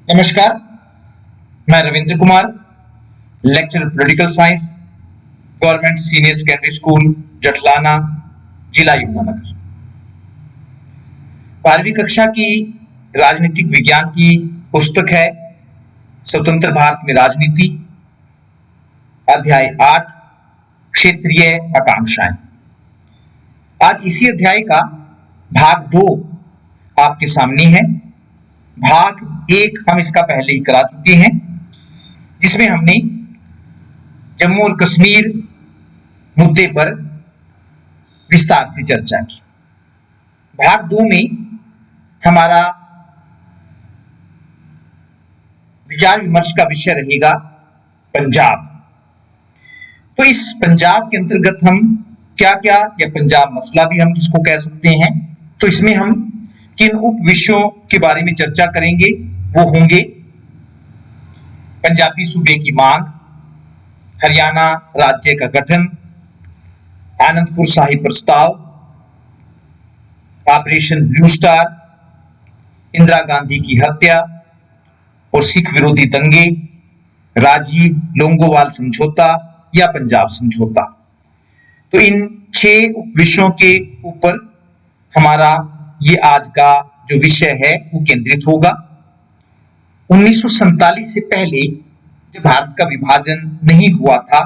नमस्कार। मैं Ravindra Kumar, lecturer political science, government senior secondary school Jatlana, जिला यमुनानगर। 12वीं कक्षा की राजनीतिक विज्ञान की पुस्तक है स्वतंत्र भारत में राजनीति, अध्याय 8 क्षेत्रीय आकांक्षाएं। आज इसी अध्याय का भाग 2 आपके सामने है। भाग 1 हम इसका पहले ही करा चुके हैं, जिसमें हमने जम्मू और कश्मीर मुद्दे पर विस्तार से चर्चा की। भाग 2 में हमारा विचार विमर्श का विषय रहेगा पंजाब। तो इस पंजाब के अंतर्गत हम क्या क्या, या पंजाब मसला भी हम जिसको कह सकते हैं, तो इसमें हम किन उप विषयों के बारे में चर्चा करेंगे। वो होंगे पंजाबी सूबे की मांग, हरियाणा राज्य का गठन, आनंदपुर साहिब प्रस्ताव, operation blue star, Indira Gandhi की हत्या और सिख विरोधी दंगे, राजीव लोंगोवाल समझौता या पंजाब समझौता। तो इन 6 उप विषयों के ऊपर हमारा ये आज का जो विषय है वो केंद्रित होगा। 1947 से पहले जब भारत का विभाजन नहीं हुआ था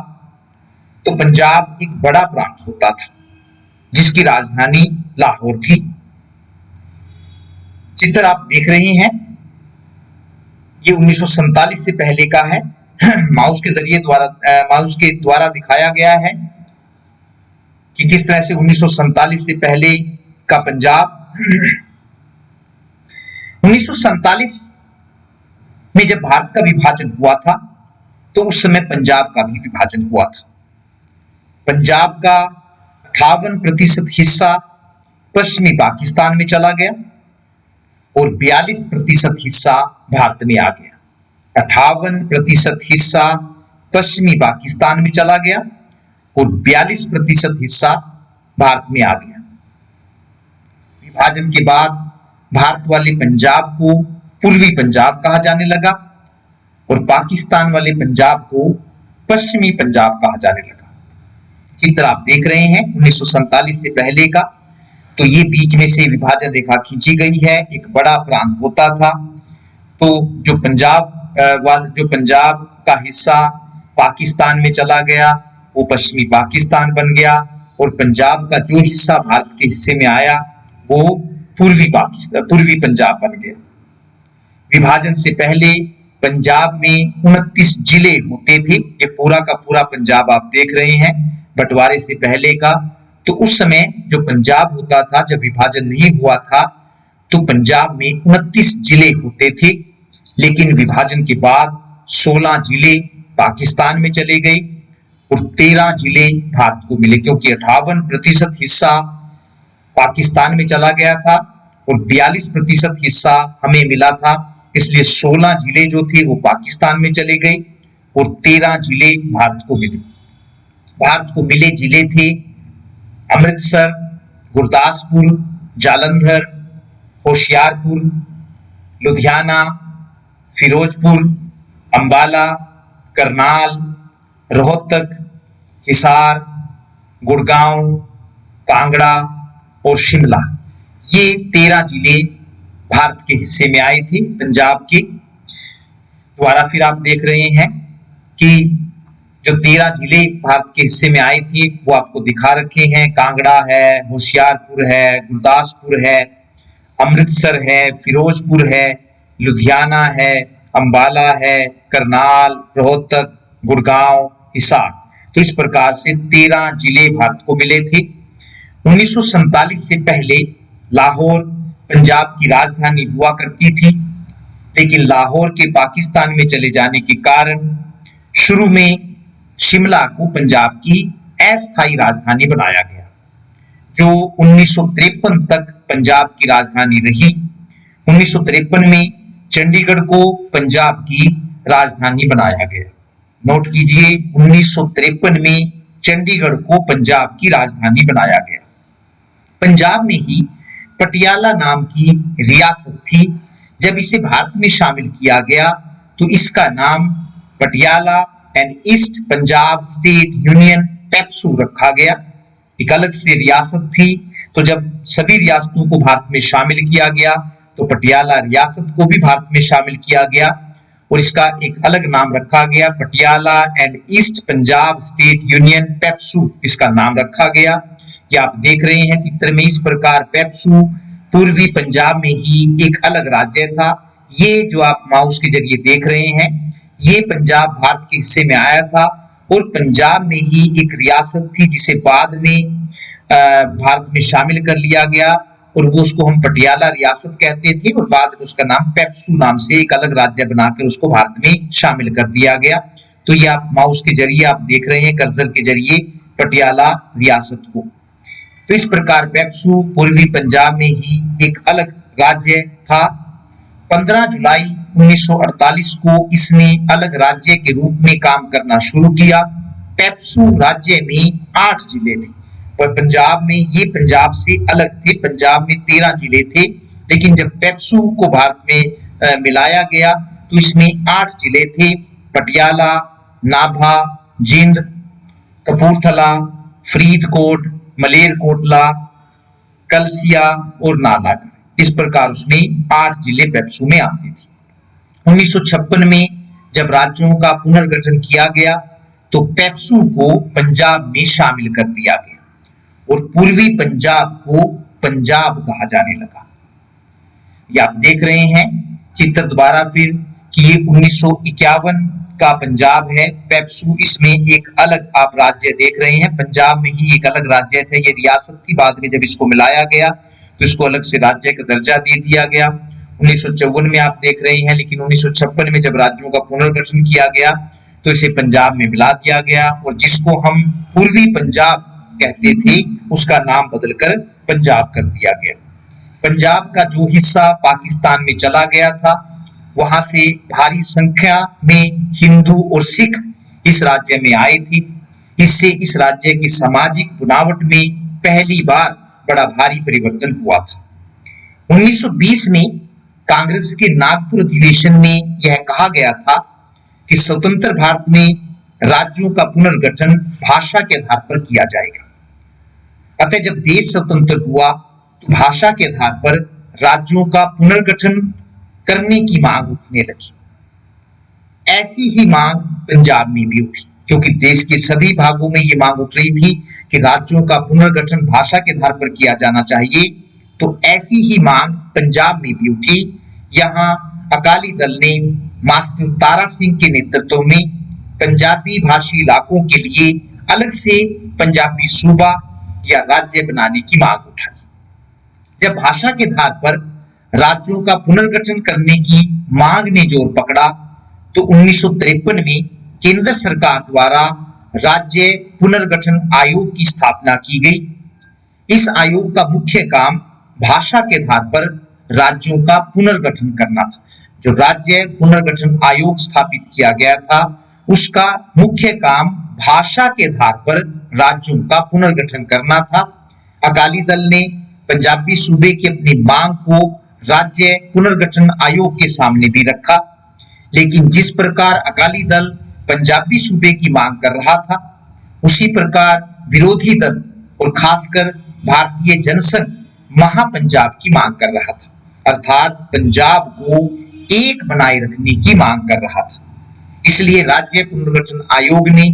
तो पंजाब एक बड़ा प्रांत होता था जिसकी राजधानी लाहौर थी। चित्र आप देख रहे हैं, ये 1947 से पहले का है। माउस के द्वारा दिखाया गया है कि किस तरह से 1947 से पहले का पंजाब। 1947 में जब भारत का विभाजन हुआ था तो उस समय पंजाब का भी विभाजन हुआ था। पंजाब का 58% हिस्सा पश्चिमी पाकिस्तान में चला गया और 42% हिस्सा भारत में आ गया। 58% हिस्सा पश्चिमी पाकिस्तान में चला गया और 42% हिस्सा भारत में आ गया। विभाजन के बाद भारत वाले पंजाब को पूर्वी पंजाब कहा जाने लगा और पाकिस्तान वाले पंजाब को पश्चिमी पंजाब कहा जाने लगा। चित्र आप देख रहे हैं 1947 से पहले का। तो ये बीच में से विभाजन रेखा खींची गई है। एक बड़ा प्रांत होता था, तो जो पंजाब का हिस्सा पाकिस्तान में चला गया वो पश्चिमी पाकिस्तान बन गया और पंजाब का जो हिस्सा भारत के हिस्से में आया वो पूर्वी पंजाब बन गया। विभाजन से पहले पंजाब में 29 जिले होते थे। ये पूरा का पूरा पंजाब आप देख रहे हैं बंटवारे से पहले का। तो उस समय जो पंजाब होता था, जब विभाजन नहीं हुआ था, तो पंजाब में 29 जिले होते थे। लेकिन विभाजन के बाद 16 जिले पाकिस्तान में चले गए और 13 जिले भारत को मिले, क्योंकि 58% हिस्सा पाकिस्तान में चला गया था और 42% हिस्सा हमें मिला था। इसलिए 16 जिले जो थे वो पाकिस्तान में चले गए और 13 जिले भारत को मिले। भारत को मिले जिले थे अमृतसर, गुरदासपुर, जालंधर, होशियारपुर, लुधियाना, फिरोजपुर, अंबाला, करनाल, रोहतक, हिसार, गुड़गांव, कांगड़ा और शिमला। ये 13 जिले भारत के हिस्से में आए थे पंजाब के द्वारा। फिर आप देख रहे हैं कि जो 13 जिले भारत के हिस्से में आए थे वो आपको दिखा रखे हैं। कांगड़ा है, होशियारपुर है, गुरदासपुर है, अमृतसर है, फिरोजपुर है, लुधियाना है, अंबाला है, करनाल, रोहतक, गुड़गांव, हिसार। तो इस प्रकार से 13 जिले भारत को मिले थे। 1947 से पहले लाहौर पंजाब की राजधानी हुआ करती थी, लेकिन लाहौर के पाकिस्तान में चले जाने के कारण शुरू में शिमला को पंजाब की अस्थायी राजधानी बनाया गया, जो 1953 तक पंजाब की राजधानी रही। 1953 में चंडीगढ़ को पंजाब की राजधानी बनाया गया। नोट कीजिए, 1953 में चंडीगढ़ को पंजाब की राजधानी बनाया गया। पंजाब में ही पटियाला नाम की रियासत थी जब इसे भारत में शामिल किया गया तो इसका नाम Patiala and east Punjab state union PEPSU रखा गया। एक अलग से रियासत थी, तो जब सभी रियासतों को भारत में शामिल किया गया तो पटियाला रियासत को भी भारत में शामिल किया गया और इसका एक अलग नाम रखा गया, Patiala and east Punjab state union PEPSU इसका नाम रखा गया। ये आप देख रहे हैं चित्र में, इस प्रकार पेप्सू पूर्वी पंजाब में ही एक अलग राज्य था। ये जो आप माउस के जरिए देख रहे हैं, ये पंजाब भारत के हिस्से में आया था और पंजाब में ही एक रियासत थी जिसे बाद में भारत में शामिल कर लिया गया और वो उसको हम पटियाला रियासत कहते थे और बाद में उसका नाम पेप्सू नाम से एक अलग राज्य बनाकर उसको भारत में शामिल कर दिया गया। तो ये आप माउस के जरिए आप देख रहे हैं, कर्सर के जरिए पटियाला रियासत को। तो इस प्रकार पेप्सू पूर्वी पंजाब में ही एक अलग राज्य था। 15 जुलाई 1948 को इसने अलग राज्य के रूप में काम करना शुरू किया। पेप्सू राज्य में 8 जिले थे, पर पंजाब में ये पंजाब से अलग थे। पंजाब में 13 जिले थे, लेकिन जब पेप्सू को भारत में मिलाया गया तो इसमें 8 जिले थे, पटियाला, नाभा, जींद, कपूरथला, फरीदकोट, मलेरकोटला, कलसिया और नालागढ़। इस प्रकार उसमें 8 जिले पेप्सू में आते थे। 1956 में जब राज्यों का पुनर्गठन किया गया तो पेप्सू को पंजाब में शामिल कर दिया गया और पूर्वी पंजाब को पंजाब कहा जाने लगा। ये आप देख रहे हैं चित्र दोबारा फिर कि ये 1951 का पंजाब है पेप्सू, इसमें एक अलग आप राज्य देख रहे हैं। पंजाब में ही एक अलग राज्य था, ये रियासत थी, बाद में जब इसको मिलाया गया तो इसको अलग से राज्य का दर्जा दे दिया गया। 1954 में आप देख रहे हैं, लेकिन 1956 में जब राज्यों का पुनर्गठन किया गया तो इसे पंजाब में मिला दिया गया और जिसको हम पूर्वी पंजाब कहते थे उसका नाम बदलकर पंजाब कर दिया गया। पंजाब का जो हिस्सा पाकिस्तान में चला गया था, वहां से भारी संख्या में हिंदू और सिख इस राज्य में आए थे। इससे इस राज्य की सामाजिक बनावट में पहली बार बड़ा भारी परिवर्तन हुआ था। 1920 में कांग्रेस के नागपुर अधिवेशन में यह कहा गया था कि स्वतंत्र भारत में राज्यों का पुनर्गठन भाषा के आधार पर किया जाएगा। अतः जब देश स्वतंत्र हुआ तो भाषा के आधार पर राज्यों का पुनर्गठन करने की मांग उठने लगी। ऐसी ही मांग पंजाब में भी उठी, क्योंकि देश के सभी भागों में ये मांग उठ रही थी कि राज्यों का पुनर्गठन भाषा के आधार पर किया जाना चाहिए। तो ऐसी ही मांग पंजाब में भी उठी। यहाँ अकाली दल ने मास्टर तारा सिंह के नेतृत्व में पंजाबी भाषी इलाकों के लिए अलग से पंजाबी सूबा या राज्य बनाने की मांग उठाई। जब भाषा के आधार पर राज्यों का पुनर्गठन करने की मांग ने जोर पकड़ा तो 1953 में केंद्र सरकार द्वारा राज्य पुनर्गठन आयोग की स्थापना की गई। इस आयोग का मुख्य काम भाषा के आधार पर राज्यों का पुनर्गठन करना था। जो राज्य पुनर्गठन आयोग स्थापित किया गया था उसका मुख्य काम भाषा के आधार पर राज्यों का पुनर्गठन करना था। अकाली दल ने पंजाबी सूबे की अपनी मांग को राज्य पुनर्गठन आयोग के सामने भी रखा, लेकिन जिस प्रकार अकाली दल पंजाबी सूबे की मांग कर रहा था, उसी प्रकार विरोधी दल और खासकर भारतीय जनसंघ महापंजाब की मांग कर रहा था, अर्थात पंजाब को एक बनाए रखने की मांग कर रहा था। इसलिए राज्य पुनर्गठन आयोग ने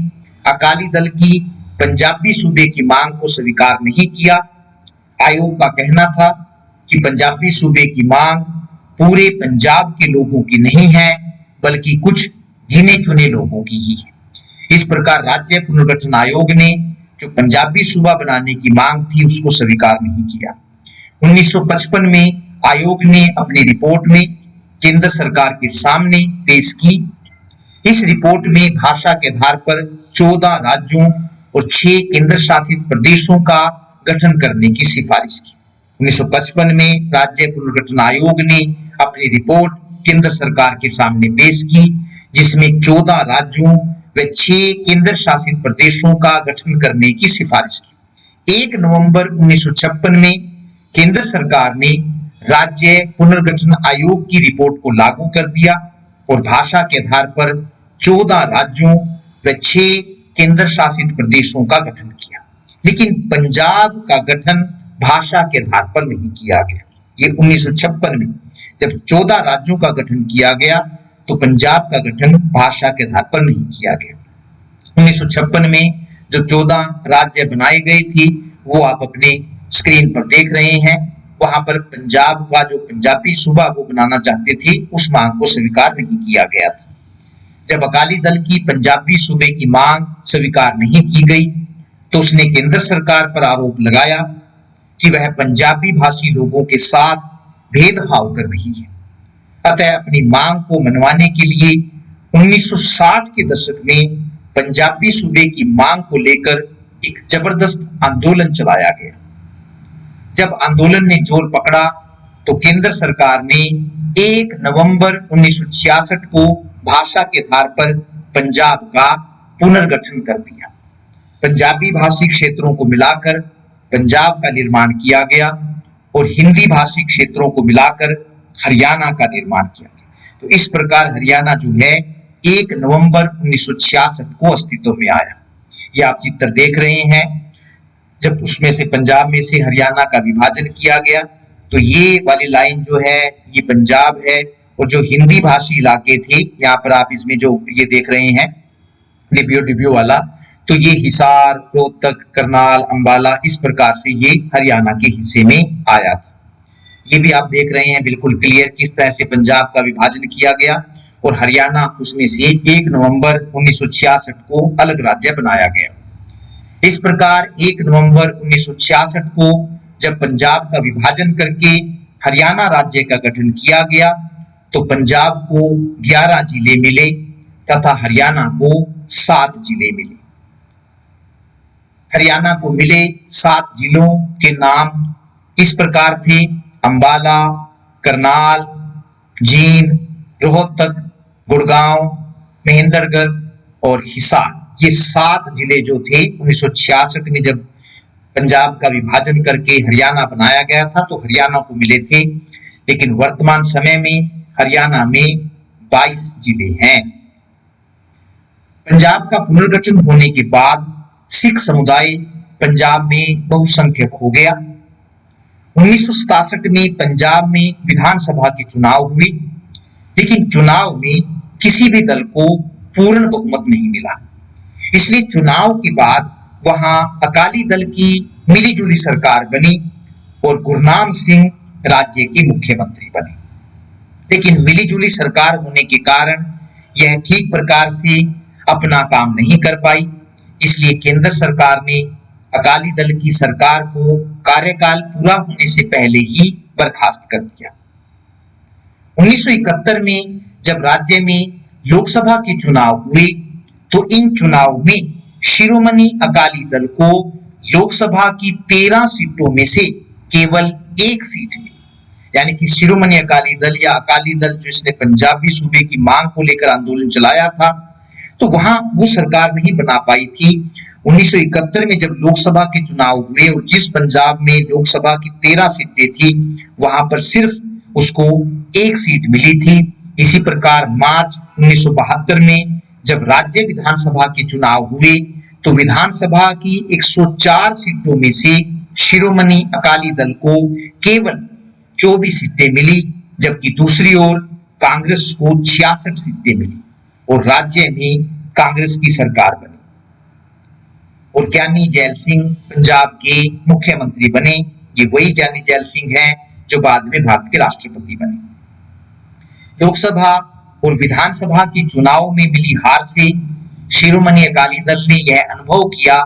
अकाली दल की पंजाबी सूबे की मांग को स्वीकार नहीं किया। आयोग का कहना था कि पंजाबी सूबे की मांग पूरे पंजाब के लोगों की नहीं है, बल्कि कुछ गिने चुने लोगों की ही है। इस प्रकार राज्य पुनर्गठन आयोग ने जो पंजाबी सूबा बनाने की मांग थी उसको स्वीकार नहीं किया। 1955 में आयोग ने अपनी रिपोर्ट में केंद्र सरकार के सामने पेश की। इस रिपोर्ट में भाषा के आधार पर 14 राज्यों और 6 केंद्र शासित प्रदेशों का गठन करने की सिफारिश की। 1955 में राज्य पुनर्गठन आयोग ने अपनी रिपोर्ट केंद्र सरकार के सामने पेश की, जिसमें 14 राज्यों व 6 केंद्र शासित प्रदेशों का गठन करने की सिफारिश की। 1 नवंबर 1956 में केंद्र सरकार ने राज्य पुनर्गठन आयोग की रिपोर्ट को लागू कर दिया और भाषा के आधार पर 14 राज्यों व 6 केंद्र शासित प्रदेशों का गठन किया। लेकिन पंजाब का गठन भाषा के आधार पर नहीं किया गया। ये 1956 में जब 14 राज्यों का गठन किया गया तो पंजाब का गठन भाषा के आधार पर नहीं किया गया। 1956 में जो 14 राज्य बनाए गए थे वो आप अपने स्क्रीन पर देख रहे हैं। वहां पर पंजाब का जो पंजाबी सूबा वो बनाना चाहते थे, उस मांग को स्वीकार नहीं किया गया था। जब अकाली दल की पंजाबी सूबे की मांग स्वीकार नहीं की गई तो उसने केंद्र सरकार पर आरोप लगाया कि वह पंजाबी भाषी लोगों के साथ भेदभाव कर रही है। अतः अपनी मांग को मनवाने के लिए 1960 के दशक में पंजाबी सूबे की मांग को लेकर एक जबरदस्त आंदोलन चलाया गया। जब आंदोलन ने जोर पकड़ा तो केंद्र सरकार ने 1 नवंबर 1966 को भाषा के आधार पर पंजाब का पुनर्गठन कर दिया। पंजाबी भाषी क्षेत्रों को मिलाकर पंजाब का निर्माण किया गया और हिंदी भाषी क्षेत्रों को मिलाकर हरियाणा का निर्माण किया गया। तो इस प्रकार हरियाणा जो है 1 नवंबर 1966 को अस्तित्व में आया। ये आप चित्र देख रहे हैं। जब उसमें से पंजाब में से हरियाणा का विभाजन किया गया तो ये वाली लाइन जो है ये पंजाब है और जो हिंदी भाषी इलाके थे, यहाँ पर आप इसमें जो ये देख रहे हैं डिबियो वाला, तो ये हिसार, रोहतक, करनाल, अंबाला, इस प्रकार से ये हरियाणा के हिस्से में आया था। ये भी आप देख रहे हैं बिल्कुल क्लियर किस तरह से पंजाब का विभाजन किया गया और हरियाणा उसमें से 1 नवंबर 1966 को अलग राज्य बनाया गया। इस प्रकार 1 नवंबर 1966 को जब पंजाब का विभाजन करके हरियाणा राज्य का गठन किया गया तो पंजाब को 11 जिले मिले तथा हरियाणा को 7 जिले मिले। हरियाणा को मिले 7 जिलों के नाम इस प्रकार थे: अंबाला, करनाल, जींद, रोहतक, गुड़गांव, महेंद्रगढ़ और हिसार। ये 7 जिले जो थे 1966 में जब पंजाब का विभाजन करके हरियाणा बनाया गया था तो हरियाणा को मिले थे। लेकिन वर्तमान समय में हरियाणा में 22 जिले हैं। पंजाब का पुनर्गठन होने के बाद सिख समुदाय पंजाब में बहुसंख्यक हो गया। 1967 में पंजाब में विधानसभा के चुनाव हुए, लेकिन चुनाव में किसी भी दल को पूर्ण बहुमत नहीं मिला। इसलिए चुनाव के बाद वहां अकाली दल की मिलीजुली सरकार बनी और गुरनाम सिंह राज्य के मुख्यमंत्री बने। लेकिन मिलीजुली सरकार होने के कारण यह ठीक प्रकार से अपना काम नहीं कर पाई। इसलिए केंद्र सरकार ने अकाली दल की सरकार को कार्यकाल पूरा होने से पहले ही बर्खास्त कर दिया। 1971 में जब राज्य में लोकसभा के चुनाव हुए तो इन चुनाव में शिरोमणि अकाली दल को लोकसभा की 13 सीटों में से केवल 1 सीट मिली। यानी कि शिरोमणि अकाली दल या अकाली दल जिसने पंजाबी सूबे की मांग को लेकर आंदोलन चलाया था तो वहां वो सरकार नहीं बना पाई थी। 1971 में जब लोकसभा के चुनाव हुए और जिस पंजाब में लोकसभा की 13 सीटें थी वहां पर सिर्फ उसको 1 सीट मिली थी। इसी प्रकार मार्च 1972 में जब राज्य विधानसभा के चुनाव हुए तो विधानसभा की 104 सीटों में से शिरोमणि अकाली दल को केवल 24 सीटें मिली, जबकि दूसरी ओर कांग्रेस को 66 सीटें मिली और राज्य में कांग्रेस की सरकार बनी और ज्ञानी जैल सिंह पंजाब के मुख्यमंत्री बने। ये वही ज्ञानी जैल सिंह हैं जो बाद में भारत के राष्ट्रपति बने। लोकसभा और विधानसभा के चुनाव में मिली हार से शिरोमणि अकाली दल ने यह अनुभव किया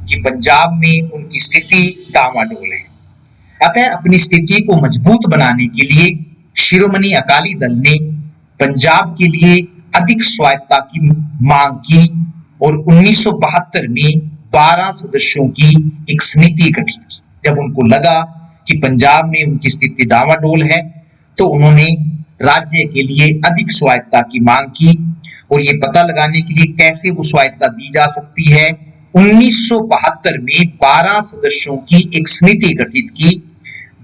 कि पंजाब में उनकी स्थिति डामाडोल है। अतः अपनी स्थिति को मजबूत बनाने के लिए शिरोमणि अकाली दल ने पंजाब के लिए अधिक स्वायत्तता की मांग की और 1972 में 12 सदस्यों की एक समिति गठित की। जब उनको लगा कि पंजाब में उनकी स्थिति डामाडोल है तो उन्होंने राज्य के लिए अधिक स्वायत्तता की मांग की और ये पता लगाने के लिए कैसे वो स्वायत्तता दी जा सकती है 1972 में 12 सदस्यों की एक समिति गठित की।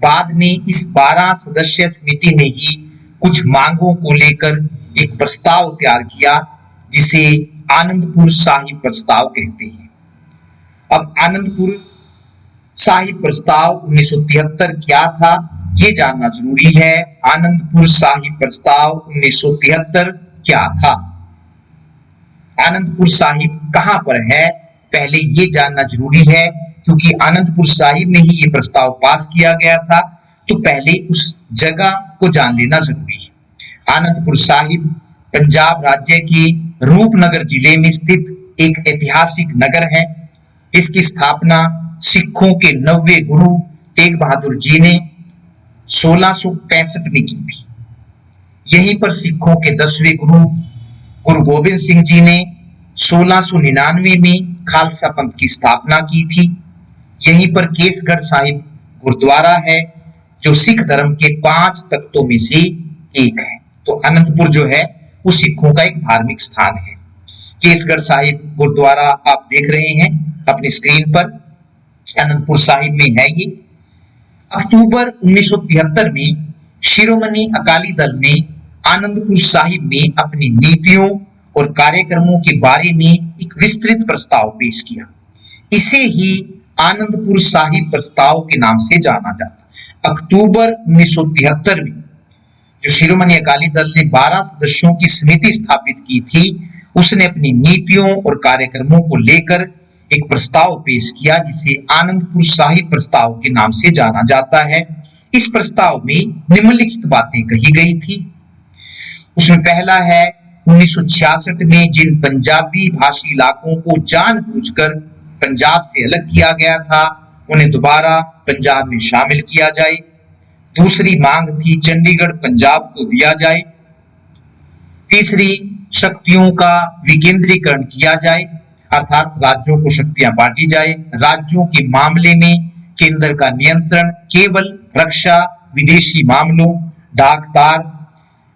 बाद में इस 12 सदस्य समिति ने ही कुछ मांगों को लेकर एक प्रस्ताव तैयार किया जिसे आनंदपुर साहिब प्रस्ताव कहते हैं। अब आनंदपुर साहिब प्रस्ताव 1973 क्या था ये जानना जरूरी है। आनंदपुर साहिब प्रस्ताव 1973 क्या था? आनंदपुर साहिब कहां पर है पहले ये जानना जरूरी है, क्योंकि आनंदपुर साहिब में ही ये प्रस्ताव पास किया गया था, तो पहले उस जगह को जान लेना जरूरी है। आनंदपुर साहिब पंजाब राज्य के रूपनगर जिले में स्थित एक ऐतिहासिक नगर है। इसकी स्थापना सिखों के 9वें गुरु तेग बहादुर जी ने 1665 में की थी। यहीं पर सिखों के 10वें गुरु गुरु गोबिंद सिंह जी ने 1699 में खालसा पंथ की स्थापना की थी। यहीं पर केसगढ़ साहिब गुरुद्वारा है जो सिख धर्म के 5 तख्तों में से एक है। तो अनंतपुर जो है वो सिखों का एक धार्मिक स्थान है। केसगढ़ साहिब गुरुद्वारा आप देख रहे हैं अपनी स्क्रीन पर, अनंतपुर साहिब में है ये। अक्टूबर 1973 में शिरोमणि अकाली दल ने आनंदपुर साहिब में अपनी नीतियों और कार्यक्रमों के बारे में एक विस्तृत प्रस्ताव पेश किया। इसे ही आनंदपुर साहिब प्रस्ताव के नाम से जाना जाता। अक्टूबर 1973 में जो शिरोमणि अकाली दल ने 12 सदस्यों की समिति स्थापित की थी, उसने अपनी नीतियों और कार्यक्रमों को लेकर एक प्रस्ताव पेश किया जिसे आनंदपुर साहिब प्रस्ताव के नाम से जाना जाता है। इस प्रस्ताव में निम्नलिखित बातें कही गई थी। उसमें पहला है 1966 में जिन पंजाबी भाषी इलाकों को जानबूझकर पंजाब से अलग किया गया था उन्हें दोबारा पंजाब में शामिल किया जाए। दूसरी मांग थी चंडीगढ़ पंजाब को दिया जाए। तीसरी, शक्तियों का विकेंद्रीकरण किया जाए, अर्थात राज्यों को शक्तियां बांटी जाए। राज्यों के मामले में केंद्र का नियंत्रण केवल रक्षा, विदेशी मामलों, डाक तार,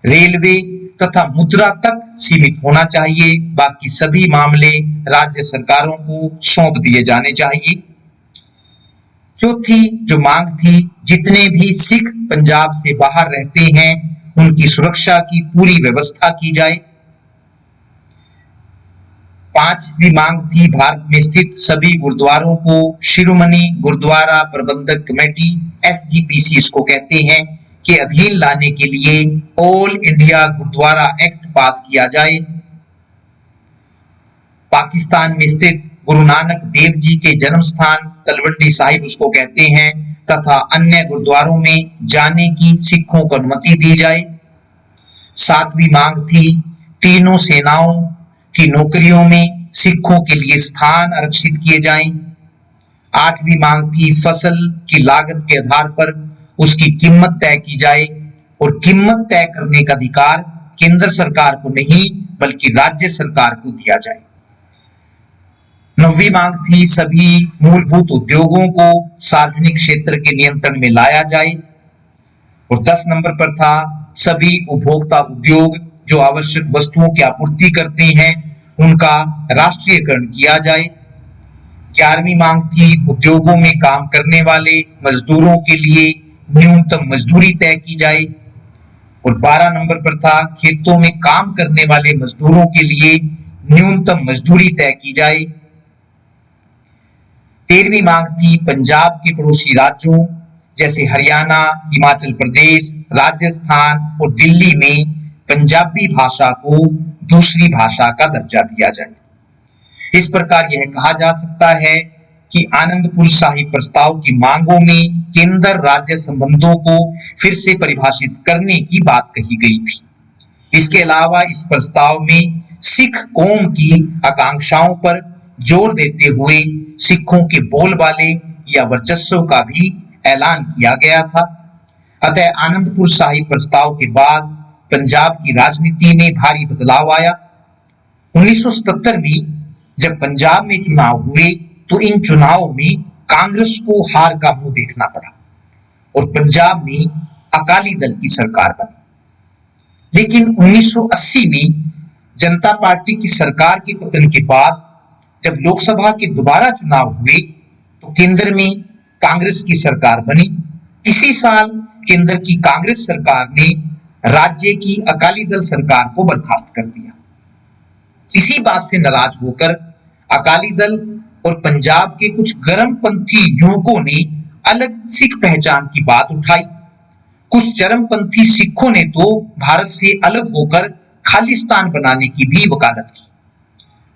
रेलवे तथा मुद्रा तक सीमित होना चाहिए। बाकी सभी मामले राज्य सरकारों को सौंप दिए जाने चाहिए। चौथी जो मांग थी, जितने भी सिख पंजाब से बाहर रहते हैं उनकी सुरक्षा की पूरी व्यवस्था की जाए। पांचवी मांग थी, भारत में स्थित सभी गुरुद्वारों को शिरोमणि गुरुद्वारा प्रबंधक कमेटी SGPC इसको कहते हैं के अधीन लाने के लिए all India Gurdwara act pass किया जाए। पाकिस्तान में स्थित गुरु नानक देव जी के जन्म स्थान तलवंडी साहिब उसको कहते हैं तथा अन्य गुरुद्वारों में जाने की सिखों को अनुमति दी जाए। सातवीं मांग थी, तीनों सेनाओं की नौकरियों में सिखों के लिए स्थान आरक्षित किए जाएं। आठवीं मांग थी, फसल की लागत के आधार पर उसकी कीमत तय की जाए और कीमत तय करने का अधिकार केंद्र सरकार को नहीं बल्कि राज्य सरकार को दिया जाए। नौवीं मांग थी, सभी मूलभूत उद्योगों को सार्वजनिक क्षेत्र के नियंत्रण में लाया जाए। और 10 नंबर पर था, सभी उपभोक्ता उद्योग जो आवश्यक वस्तुओं की आपूर्ति करते हैं उनका राष्ट्रीयकरण किया जाए। 11वीं मांग थी, उद्योगों में काम करने वाले मजदूरों के लिए न्यूनतम मजदूरी तय की जाए। और 12 नंबर पर था, खेतों में काम करने वाले मजदूरों के लिए न्यूनतम मजदूरी तय की जाए। 13वीं मांग थी, पंजाब के पड़ोसी राज्यों जैसे हरियाणा, हिमाचल प्रदेश, राजस्थान और दिल्ली में पंजाबी भाषा को दूसरी भाषा का दर्जा दिया जाए। इस प्रकार यह कहा जा सकता है कि आनंदपुर साहिब प्रस्ताव की मांगों में केंद्र राज्य संबंधों को फिर से परिभाषित करने की बात कही गई थी। इसके अलावा इस प्रस्ताव में सिख कौम की आकांक्षाओं पर जोर देते हुए सिखों के बोलबाले या वर्चस्व का भी ऐलान किया गया था। अतः आनंदपुर साहिब प्रस्ताव के बाद पंजाब की राजनीति में भारी बदलाव आया। 1977 में जब पंजाब में चुनाव हुए तो इन चुनावों में कांग्रेस को हार का मुंह देखना पड़ा और पंजाब में अकाली दल की सरकार बनी। लेकिन 1980 में जनता पार्टी की सरकार के पतन के बाद जब लोकसभा के दोबारा चुनाव हुए तो केंद्र में कांग्रेस की सरकार बनी इसी साल केंद्र की कांग्रेस सरकार ने राज्य की अकाली दल सरकार को बर्खास्त कर दिया। इसी बात से नाराज होकर अकाली दल और पंजाब के कुछ गर्मपंथी युवकों ने अलग सिख पहचान की बात उठाई। कुछ चरमपंथी सिखों ने तो भारत से अलग होकर खालिस्तान बनाने की भी वकालत की।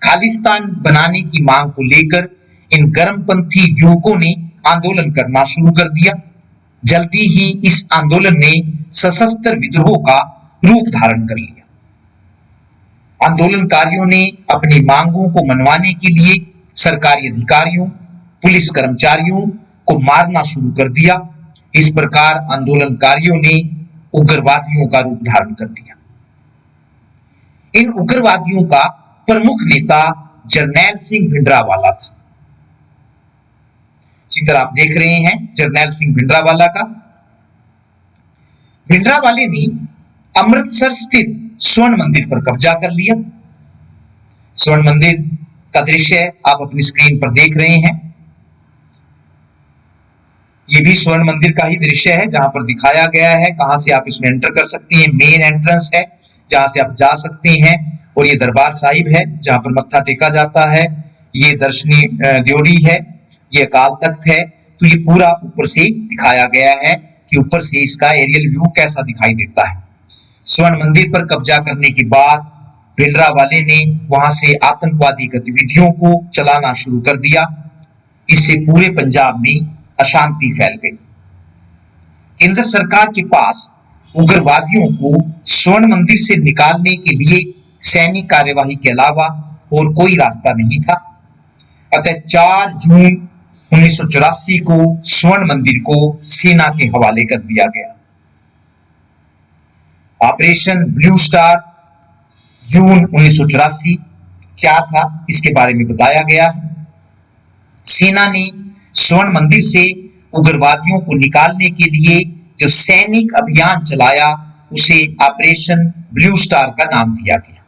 खालिस्तान बनाने की मांग को लेकर इन गर्मपंथी युवकों ने आंदोलन करना शुरू कर दिया। जल्दी ही इस आंदोलन ने सशस्त्र विद्रोह का रूप धारण कर लिया। आंदोलनकारियों ने अपनी मांगों को मनवाने के लिए सरकारी अधिकारियों, पुलिस कर्मचारियों को मारना शुरू कर दिया। इस प्रकार आंदोलनकारियों ने उग्रवादियों का रूप धारण कर लिया। इन उग्रवादियों का प्रमुख नेता जरनैल सिंह भिंडरावाला था। चित्र आप देख रहे हैं जरनैल सिंह भिंडरावाला का। भिंडरावाले ने अमृतसर स्थित स्वर्ण मंदिर पर कब्जा कर लिया। स्वर्ण मंदिर का दृश्य आप अपनी स्क्रीन पर देख रहे हैं। ये भी स्वर्ण मंदिर का ही दृश्य है जहां पर दिखाया गया है कहां से आप इसमें एंटर कर सकते हैं। मेन एंट्रेंस है जहां से आप जा सकते हैं और ये दरबार साहिब है जहां पर मत्था टेका जाता है। ये दर्शनी ड्योढ़ी है, ये अकाल तख्त है। तो ये पूरा ऊपर से दिखाया गया है कि ऊपर से इसका एरियल व्यू कैसा दिखाई देता है। स्वर्ण मंदिर पर कब्जा करने के बाद भिंडरावाले ने वहां से आतंकवादी गतिविधियों को चलाना शुरू कर दिया। इससे पूरे पंजाब में अशांति फैल गई। केंद्र सरकार के पास उग्रवादियों को स्वर्ण मंदिर से निकालने के लिए सैनिक कार्यवाही के अलावा और कोई रास्ता नहीं था। अतः 4 जून 1984 को स्वर्ण मंदिर को सेना के हवाले कर दिया गया। ऑपरेशन ब्लू स्टार जून 1984 क्या था इसके बारे में बताया गया है। सेना ने स्वर्ण मंदिर से उग्रवादियों को निकालने के लिए जो सैनिक अभियान चलाया उसे ऑपरेशन ब्लू स्टार का नाम दिया गया।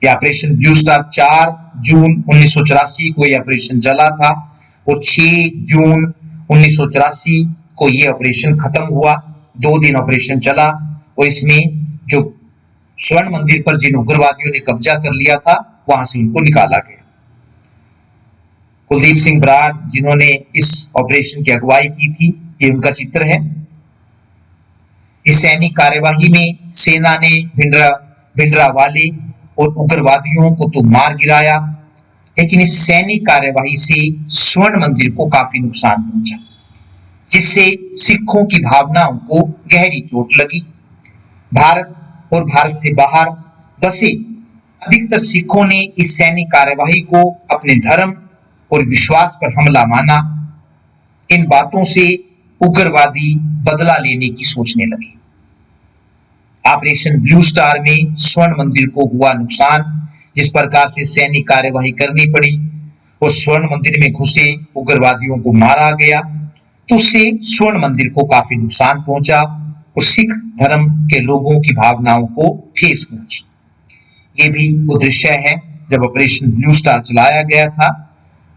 यह ऑपरेशन ब्लू स्टार 4 जून 1984 को यह ऑपरेशन चला था और 6 जून 1984 को यह ऑपरेशन खत्म हुआ। 2 दिन ऑपरेशन चला और इसमें जो स्वर्ण मंदिर पर जिन उग्रवादियों ने कब्जा कर लिया था वहां से उनको निकाला गया। कुलदीप सिंह बराड़ जिन्होंने इस ऑपरेशन की अगुवाई की थी, ये उनका चित्र है। इस सैनिक कार्यवाही में सेना ने भिंडरावाले और उग्रवादियों को तो मार गिराया, लेकिन इस सैनिक कार्यवाही से स्वर्ण मंदिर को काफी नुकसान पहुंचा, जिससे सिखों की भावनाओं को गहरी चोट लगी। भारत और भारत से बाहर बसे अधिकतर सिखों ने इस सैनिक कार्यवाही को अपने धर्म और विश्वास पर हमला माना। इन बातों से उग्रवादी बदला लेने की सोचने लगे। ऑपरेशन ब्लू स्टार में स्वर्ण मंदिर को हुआ नुकसान, जिस प्रकार से सैनिक कार्यवाही करनी पड़ी और स्वर्ण मंदिर में घुसे उग्रवादियों को मारा गया, तो उससे स्वर्ण मंदिर को काफी नुकसान पहुंचा और सिख धर्म के लोगों की भावनाओं को ठेस पहुंची। ये भी वो दृश्य है जब ऑपरेशन ब्लू स्टार चलाया गया था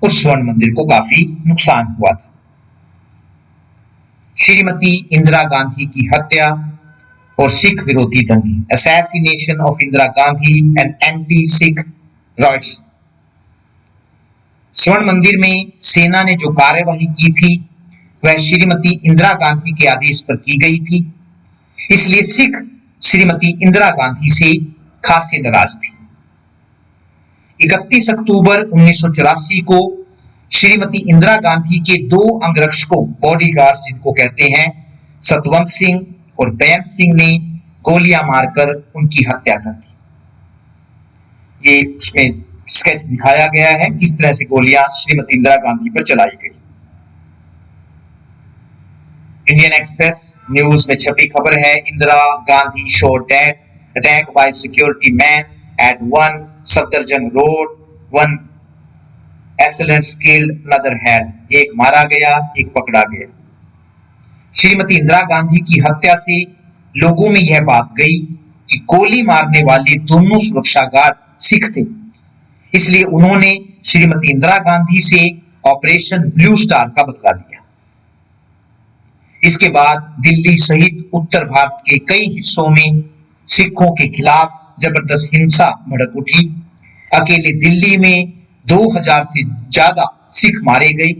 और स्वर्ण मंदिर को काफी नुकसान हुआ था। श्रीमती इंदिरा गांधी की हत्या और सिख विरोधी दंगे, assassination of Indira Gandhi and anti Sikh rights. स्वर्ण मंदिर में सेना ने जो कार्यवाही की थी वह श्रीमती इंदिरा गांधी के आदेश पर की गई थी, इसलिए सिख श्रीमती इंदिरा गांधी से खासे नाराज थे। 31 अक्टूबर 1984 को श्रीमती इंदिरा गांधी के 2 अंगरक्षकों, बॉडीगार्ड्स जिनको कहते हैं, सतवंत सिंह और बेअंत सिंह ने गोलियां मारकर उनकी हत्या कर दी। ये उसमें स्केच दिखाया गया है किस तरह से गोलियां श्रीमती इंदिरा गांधी पर चलाई गई। इंडियन एक्सप्रेस न्यूज में छपी खबर है, Indira Gandhi shot dead, attack by security man eight 1 Safdarjung road, 1 assailants killed, another had। एक मारा गया, एक पकड़ा गया। श्रीमती इंदिरा गांधी की हत्या से लोगों में यह बात गई कि गोली मारने वाले दोनों सुरक्षा गार्ड सिख थे, इसलिए उन्होंने श्रीमती इंदिरा गांधी से ऑपरेशन ब्लू स्टार का बदला लिया। इसके बाद दिल्ली सहित उत्तर भारत के कई हिस्सों में सिखों के खिलाफ जबरदस्त हिंसा भड़क उठी। अकेले दिल्ली में 2000 से ज्यादा सिख मारे गए।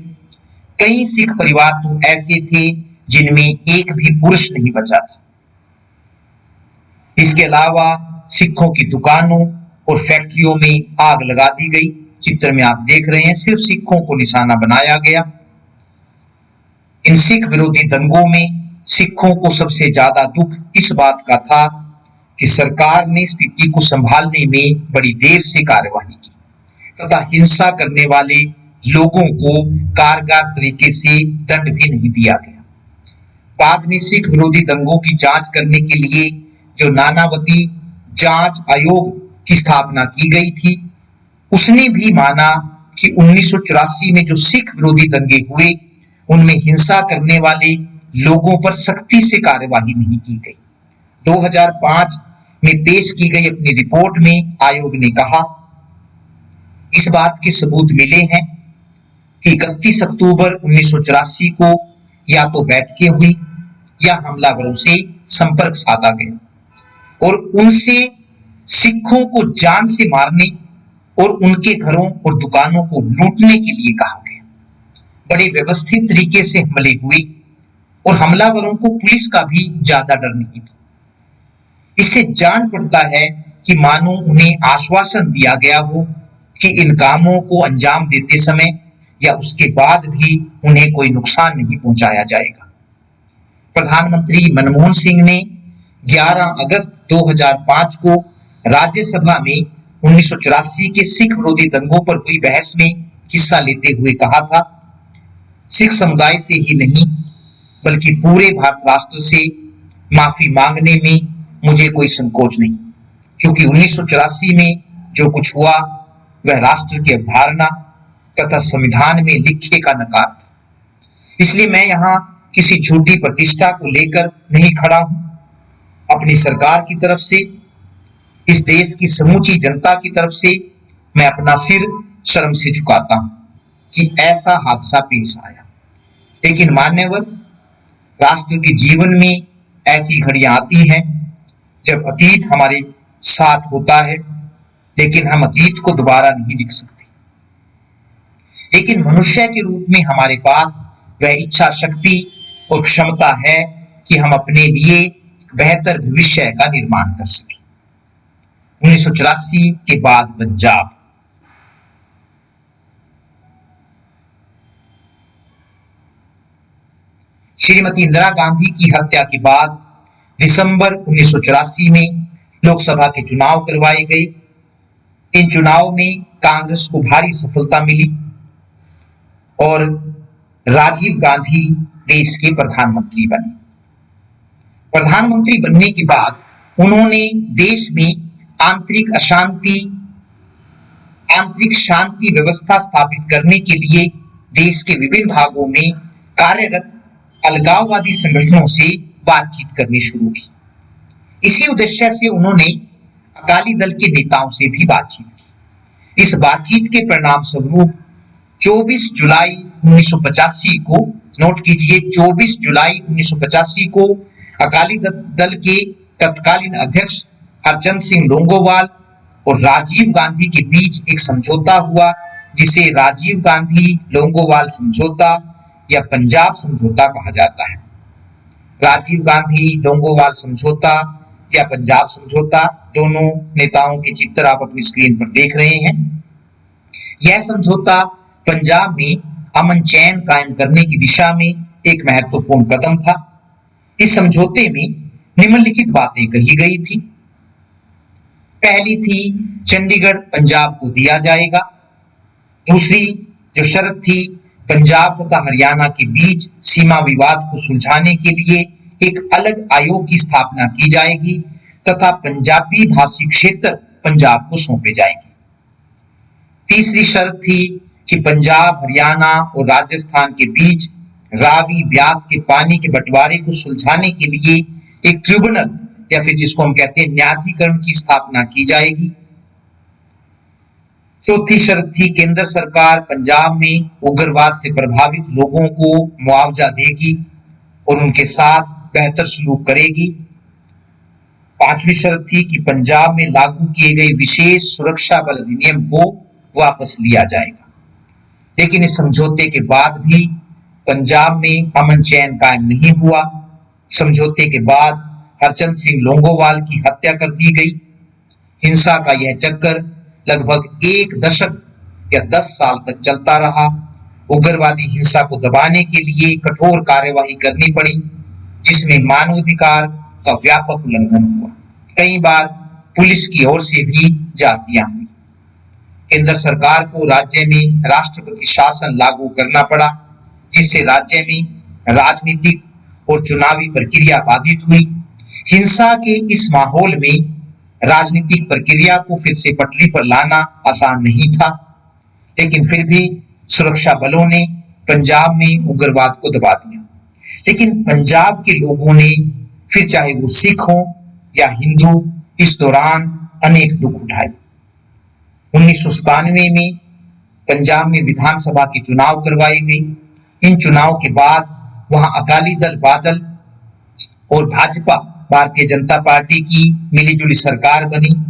कई सिख परिवार तो ऐसे थे जिनमें एक भी पुरुष नहीं बचा था। इसके अलावा सिखों की दुकानों और फैक्ट्रियों में आग लगा दी गई। चित्र में आप देख रहे हैं, सिर्फ सिखों को निशाना बनाया गया। इन सिख विरोधी दंगों में सिखों को सबसे ज्यादा दुख इस बात का था कि सरकार ने स्थिति को संभालने में बड़ी देर से कार्यवाही की तथा हिंसा करने वाले लोगों को कारगर तरीके से दंड भी नहीं दिया गया। बाद में सिख विरोधी दंगों की जांच करने के लिए जो नानावती जांच आयोग की स्थापना की गई थी, उसने भी माना कि 1984 में जो सिख विरोधी दंगे हुए उनमें हिंसा करने वाले लोगों पर सख्ती से कार्यवाही नहीं की गई। 2005 में पेश की गई अपनी रिपोर्ट में आयोग ने कहा, इस बात के सबूत मिले हैं कि 31 अक्टूबर 1984 को या तो बैठकें हुई या हमलावरों से संपर्क साधा गया और उनसे सिखों को जान से मारने और उनके घरों और दुकानों को लूटने के लिए कहा गया। बड़े व्यवस्थित तरीके से हमले हुए और हमलावरों को पुलिस का भी ज्यादा डर नहीं था। इससे जान पड़ता है कि मानो उन्हें आश्वासन दिया गया हो कि इन कामों को अंजाम देते समय या उसके बाद भी उन्हें कोई नुकसान नहीं पहुंचाया जाएगा। प्रधानमंत्री मनमोहन सिंह ने 11 अगस्त 2005 को राज्यसभा में 1984 के सिख विरोधी दंगों पर हुई बहस में हिस्सा लेते हुए कहा था, सिख समुदाय से ही नहीं बल्कि पूरे भारत राष्ट्र से माफी मांगने में मुझे कोई संकोच नहीं, क्योंकि 1984 में जो कुछ हुआ वह राष्ट्र की अवधारणा तथा संविधान में लिखे का नकार था। इसलिए मैं यहाँ किसी झूठी प्रतिष्ठा को लेकर नहीं खड़ा हूं। अपनी सरकार की तरफ से, इस देश की समूची जनता की तरफ से मैं अपना सिर शर्म से झुकाता हूं कि ऐसा हादसा पेश आया। लेकिन मान्यवर, राष्ट्र के जीवन में ऐसी घड़ियां आती हैं जब अतीत हमारे साथ होता है, लेकिन हम अतीत को दोबारा नहीं लिख सकते। लेकिन मनुष्य के रूप में हमारे पास वह इच्छा शक्ति और क्षमता है कि हम अपने लिए बेहतर भविष्य का निर्माण कर सकें। 1984 के बाद पंजाब। श्रीमती इंदिरा गांधी की हत्या के बाद दिसंबर 1984 में लोकसभा के चुनाव करवाए गए। इन चुनाव में कांग्रेस को भारी सफलता मिली और राजीव गांधी देश के प्रधानमंत्री बने। प्रधानमंत्री बनने के बाद उन्होंने देश में आंतरिक शांति व्यवस्था स्थापित करने के लिए देश के विभिन्न भागों में कार्यरत अलगाववादी संगठनों से बातचीत करनी शुरू की। इसी उद्देश्य से उन्होंने अकाली दल के नेताओं से भी बातचीत की। इस बातचीत के परिणाम स्वरूप 24 जुलाई 1985 को, नोट कीजिए, 24 जुलाई 1985 को अकाली दल के तत्कालीन अध्यक्ष हरचंद सिंह लोंगोवाल और राजीव गांधी के बीच एक समझौता हुआ, जिसे राजीव गांधी लोंगोवाल समझौता या पंजाब समझौता कहा जाता है। राजीव गांधी लोंगोवाल समझौता या पंजाब समझौता, दोनों नेताओं के चित्र आप अपनी स्क्रीन पर देख रहे हैं। यह समझौता पंजाब में अमन चैन कायम करने की दिशा में एक महत्वपूर्ण कदम था। इस समझौते में निम्नलिखित बातें कही गई थी। पहली थी, चंडीगढ़ पंजाब को दिया जाएगा। दूसरी जो शर्त थी, पंजाब तथा हरियाणा के बीच सीमा विवाद को सुलझाने के लिए एक अलग आयोग की स्थापना की जाएगी तथा पंजाबी भाषी क्षेत्र पंजाब को सौंपे जाएंगे। तीसरी शर्त थी कि पंजाब, हरियाणा और राजस्थान के बीच रावी ब्यास के पानी के बंटवारे को सुलझाने के लिए एक ट्रिब्यूनल या फिर जिसको हम कहते हैं न्यायाधिकरण की स्थापना की जाएगी। चौथी शर्त थी, केंद्र सरकार पंजाब में उग्रवाद से प्रभावित लोगों को मुआवजा देगी और उनके साथ बेहतर सलूक करेगी। 5वीं शर्त थी कि पंजाब में लागू किए गए विशेष सुरक्षा बल अधिनियम को वापस लिया जाएगा। लेकिन इस समझौते के बाद भी पंजाब में अमन चैन कायम नहीं हुआ। समझौते के बाद हरचंद सिंह लोंगोवाल की हत्या कर दी गई। हिंसा का यह चक्कर लगभग 1 दशक या 10 साल तक चलता रहा। उग्रवादी हिंसा को दबाने के लिए कठोर कार्यवाही करनी पड़ी, जिसमें मानवाधिकार का व्यापक उल्लंघन हुआ। कई बार पुलिस की ओर से भी ज्यादतियां हुई। केंद्र सरकार को राज्य में राष्ट्रपति शासन लागू करना पड़ा, जिससे राज्य में राजनीतिक और चुनावी प्रक्रिया बाधित हुई। हिंसा के इस माहौल में राजनीतिक प्रक्रिया को फिर से पटरी पर लाना आसान नहीं था, लेकिन फिर भी सुरक्षा बलों ने पंजाब में उग्रवाद को दबा दिया। लेकिन पंजाब के लोगों ने, फिर चाहे वो सिख हो या हिंदू, इस दौरान अनेक दुख उठाए। 1997 में पंजाब में विधानसभा के चुनाव करवाए गए। इन चुनाव के बाद वहां अकाली दल बादल और भाजपा भारतीय जनता पार्टी की मिलीजुली सरकार बनी।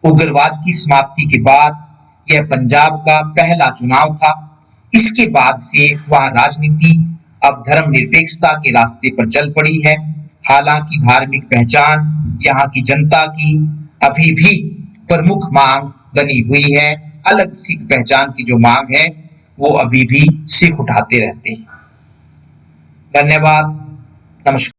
उग्रवाद की समाप्ति के बाद यह पंजाब का पहला चुनाव था। इसके बाद से वहां राजनीति अब धर्मनिरपेक्षता के रास्ते पर चल पड़ी है। हालांकि धार्मिक पहचान यहाँ की जनता की अभी भी प्रमुख मांग बनी हुई है। अलग सिख पहचान की जो मांग है वो अभी भी सिख उठाते रहते हैं। धन्यवाद, नमस्कार।